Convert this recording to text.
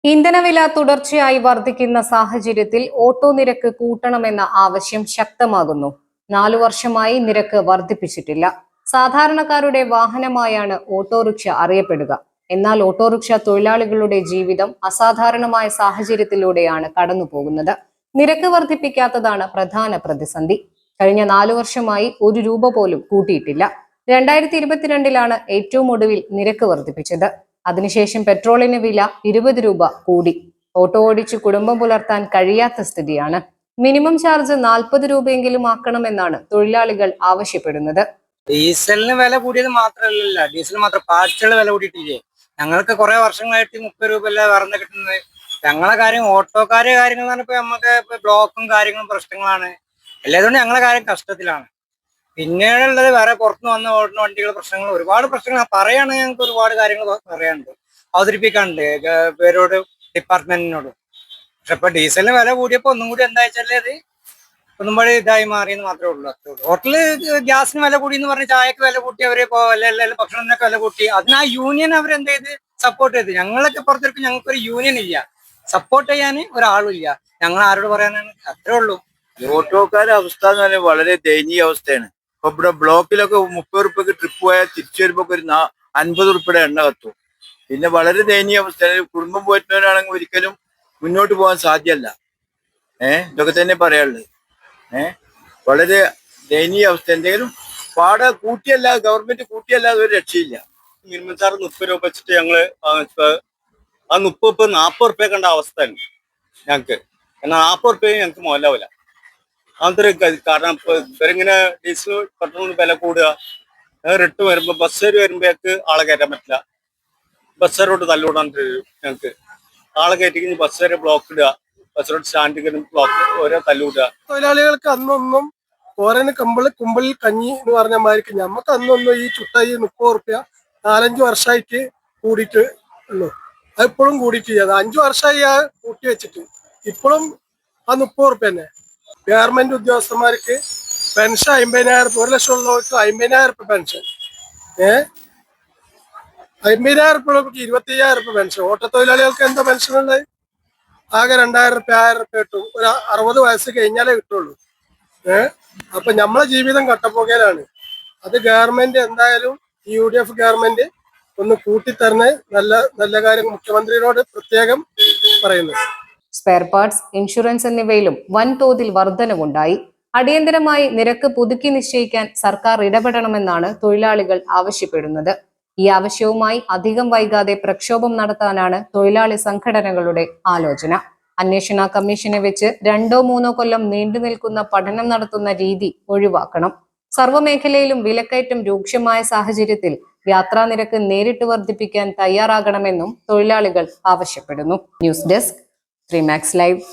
ഇന്ധനവില തുടർച്ചയായി വർദ്ധിക്കുന്ന സാഹചര്യത്തിൽ ഓട്ടോ നിരക്ക് കൂട്ടണമെന്ന ആവശ്യം ശക്തമാകുന്നു. 4 വർഷമായി നിരക്ക് വർദ്ധിപ്പിച്ചിട്ടില്ല. സാധാരണക്കാരുടെ വാഹനമായാണ് ഓട്ടോറിക്ഷ അറിയപ്പെടുക. എന്നാൽ ഓട്ടോറിക്ഷ തൊഴിലാളികളുടെ ജീവിതം അസാധാരണമായ സാഹചര്യത്തിലൂടെയാണ് കടന്നുപോകുന്നത്. നിരക്ക് വർദ്ധിപ്പിക്കാത്തതാണ് പ്രധാന പ്രതിസന്ധി. കഴിഞ്ഞ 4 വർഷമായി 1 രൂപ പോലും കൂട്ടിയിട്ടില്ല. 2022 ഏറ്റവും ഒടുവിൽ നിരക്ക് വർദ്ധിപ്പിച്ചത്. അതിനുശേഷം പെട്രോളിന് വില 20 രൂപ കൂടി. ഓട്ടോ ഓടിച്ച് കുടുംബം പുലർത്താൻ കഴിയാത്ത സ്ഥിതിയാണ്. മിനിമം ചാർജ് 40 രൂപയെങ്കിലും ആക്കണമെന്നാണ് തൊഴിലാളികൾ ആവശ്യപ്പെടുന്നത്. ഡീസലിന് വില കൂടിയത് മാത്രമല്ല, ഡീസൽ മാത്രം പാർട്സുകൾ വില കൂടിയിട്ടില്ലേ. ഞങ്ങൾക്ക് കുറെ വർഷങ്ങളായിട്ട് 30 രൂപ അല്ല പറഞ്ഞ കിട്ടുന്നത്. ഞങ്ങളെ കാര്യം ഓട്ടോക്കാരെ കാര്യങ്ങൾ എന്ന് പറഞ്ഞപ്പോ നമുക്ക് ബ്ലോക്കും കാര്യങ്ങളും പ്രശ്നങ്ങളാണ്. എല്ലാതുകൊണ്ട് ഞങ്ങളെ കാര്യം കഷ്ടത്തിലാണ്. പിന്നീടുള്ളത് വേറെ പുറത്തുനിന്ന് വന്ന ഓടുന്ന വണ്ടികളുടെ പ്രശ്നങ്ങൾ, ഒരുപാട് പ്രശ്നങ്ങൾ പറയുകയാണെങ്കിൽ ഞങ്ങൾക്ക് ഒരുപാട് കാര്യങ്ങൾ പറയാനുണ്ട്, അവതരിപ്പിക്കാനുണ്ട് പേരോട്, ഡിപ്പാർട്ട്മെന്റിനോട്. പക്ഷെ ഇപ്പൊ ഡീസലിന് വില കൂടിയപ്പോ ഒന്നും കൂടി എന്താ വെച്ചാൽ അത് ഒന്നും കൂടി ഇതായി മാറിയെന്ന് മാത്രമേ ഉള്ളൂ. ഹോട്ടല് ഗ്യാസിന് വില കൂടി എന്ന് പറഞ്ഞ് ചായക്ക് വില കൂട്ടി, അവര് ഭക്ഷണത്തിനൊക്കെ വില കൂട്ടി. അതിന് ആ യൂണിയൻ അവരെന്ത് ചെയ്ത് സപ്പോർട്ട് ചെയ്ത്. ഞങ്ങളൊക്കെ പുറത്തിരിക്കും, ഞങ്ങൾക്കൊരു യൂണിയൻ ഇല്ല, സപ്പോർട്ട് ചെയ്യാൻ ഒരാളും ഇല്ല. ഞങ്ങൾ ആരോട് പറയാനാണ്? അത്രേ ഉള്ളൂ. ഓട്ടോക്കാരുടെ അവസ്ഥ എന്ന് പറഞ്ഞാൽ വളരെ ദയനീയ അവസ്ഥയാണ്. ഇപ്പൊ ഇവിടെ ബ്ലോക്കിലൊക്കെ 30 റുപ്യക്ക് ട്രിപ്പ് പോയാൽ തിരിച്ചു വരുമ്പോ ഒരു 50 റുപ്യയുടെ എണ്ണ കത്തും. പിന്നെ വളരെ ദയനീയ അവസ്ഥയാണ്. കുടുംബം പോയിട്ടുള്ളവരാണെങ്കിൽ ഒരിക്കലും മുന്നോട്ട് പോകാൻ സാധ്യമല്ല. ഇതൊക്കെ തന്നെ പറയാനുള്ളത്. വളരെ ദയനീയ അവസ്ഥ. എന്തെങ്കിലും വാടക കൂട്ടിയല്ലാതെ, ഗവൺമെന്റ് കൂട്ടിയല്ലാതെ ഒരു രക്ഷയില്ല. മിനിമം ചാർജ് 30 രൂപ വെച്ചിട്ട് ഞങ്ങള് ആ 30 40 റുപ്യ കണ്ട അവസ്ഥയാണ് ഞങ്ങക്ക്. എന്നാൽ 40 റുപ്യ ഞങ്ങൾക്ക് മുതലാവില്ല. അങ്ങനത്തെ കാരണം ഇവരിങ്ങനെ ഡീസൽ പെട്രോളിന് വില കൂടുക, റിട്ട് വരുമ്പോ ബസ്സുകാർ വരുമ്പോഴേക്ക് ആളെ കയറ്റാൻ പറ്റില്ല. ബസ്സുകാരോട് തല്ലുകൂടാൻ ഞങ്ങൾക്ക്. ആളെ കയറ്റി ബസ്സുകാരെ ബ്ലോക്ക് ഇടുക, ബസ്സുകാരോട് സ്റ്റാൻഡിൽ ബ്ലോക്ക് ഓരോ തല്ലുകൂടുക. തൊഴിലാളികൾക്ക് അന്നൊന്നും ഓരോ കുമ്പിളിൽ കഞ്ഞി എന്ന് പറഞ്ഞ മാതിരി നമുക്ക് അന്നൊന്നും ഈ ചുട്ട ഈ 30 റുപ്യ 4-5 വർഷമായിട്ട് കൂടിയിട്ട് ഉള്ളൂ. അതിപ്പോഴും കൂടിയിട്ടില്ല. അത് 5 വർഷമായി ആ കൂട്ടി വെച്ചിട്ട് ഇപ്പോഴും ആ 30 റുപ്യ തന്നെ. ഗവൺമെന്റ് ഉദ്യോഗസ്ഥന്മാർക്ക് പെൻഷൻ 50,000, 1 ലക്ഷം ഉള്ളവർക്ക് 50,000 റുപ്യ പെൻഷൻ. 50,000 റുപ്യ ഉള്ളവർക്ക് 25,000 റുപ്യ പെൻഷൻ. ഓട്ടോ തൊഴിലാളികൾക്ക് എന്താ പെൻഷൻ ഉള്ളത്? ആകെ 2,000 റുപ്യ 1,000 റുപ്യ കിട്ടും. ഒരു 60 വയസ്സ് കഴിഞ്ഞാലേ കിട്ടുള്ളൂ. അപ്പൊ നമ്മളെ ജീവിതം കട്ടപ്പോകയിലാണ്. അത് ഗവൺമെന്റ് എന്തായാലും UDF ഗവൺമെന്റ് ഒന്ന് കൂട്ടിത്തരുന്ന നല്ല കാര്യം മുഖ്യമന്ത്രിയോട് പ്രത്യേകം പറയുന്നു. സ്പെയർ പാർട്സ്, ഇൻഷുറൻസ് എന്നിവയിലും വൻതോതിൽ വർധനവുണ്ടായി. അടിയന്തരമായി നിരക്ക് പുതുക്കി നിശ്ചയിക്കാൻ സർക്കാർ ഇടപെടണമെന്നാണ് തൊഴിലാളികൾ ആവശ്യപ്പെടുന്നത്. ഈ ആവശ്യവുമായി അധികം വൈകാതെ പ്രക്ഷോഭം നടത്താനാണ് തൊഴിലാളി സംഘടനകളുടെ ആലോചന. അന്വേഷണ കമ്മീഷനെ വെച്ച് 2-3 കൊല്ലം നീണ്ടു നിൽക്കുന്ന പഠനം നടത്തുന്ന രീതി ഒഴിവാക്കണം. സർവ്വമേഖലയിലും വിലക്കയറ്റം രൂക്ഷമായ സാഹചര്യത്തിൽ യാത്രാ നിരക്ക് നേരിട്ട് വർദ്ധിപ്പിക്കാൻ തയ്യാറാകണമെന്നും തൊഴിലാളികൾ ആവശ്യപ്പെടുന്നു. News desk 3 Max Live.